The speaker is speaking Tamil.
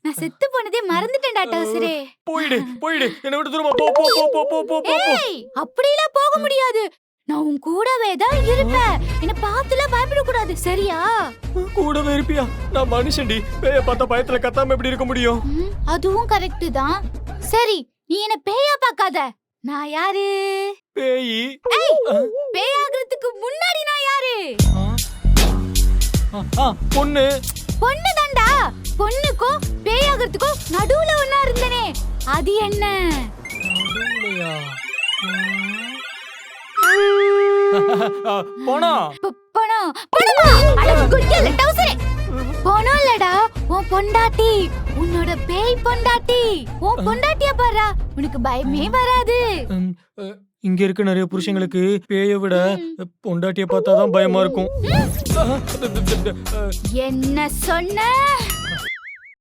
நான் செத்து போனதே மறந்துட்டேன்டா டவுசரே. போயிடு போயிடு, என்னை விட்டு தூரமா போ போ போ போ போ போ போ. ஏய், அப்படிலாம் போக முடியாது. நான் உன் கூடவே தான் இருப்பேன். என்ன பார்த்துலாம் பயப்படக்கூடாது, சரியா? கூடவே இருப்பியா? நான் மனுஷன்டி, பேய பார்த்தா பயத்துல கத்தாம எப்படி இருக்க முடியும்? அதுவும் கரெக்ட் தான். சரி, நீ என்ன பேயா பார்க்காத. நான் யாரு? பேயி. ஏய், பேயாகிறதுக்கு முன்னாடி நான் யாரு? பொண்ணு. பொண்ணு தான்டா. பொண்ணுக்கும் பேயாகிறதுக்கும் நடுவுல ஒண்ணா இருந்தனே, அது என்ன? போனோம். பணம். பணமா? அட குட்டில டவுசரே. பணம் இல்லடா, உன் பொண்டாட்டி. உன்னோட பேய் பொண்டாட்டி. உன் பொண்டாட்டியா பாரா, உனக்கு பயமே வராது. இங்க இருக்க நிறைய புருஷங்களுக்கு பேயை விட பொண்டாட்டிய பார்த்தாதான் பயமா இருக்கும். என்ன சொன்ன?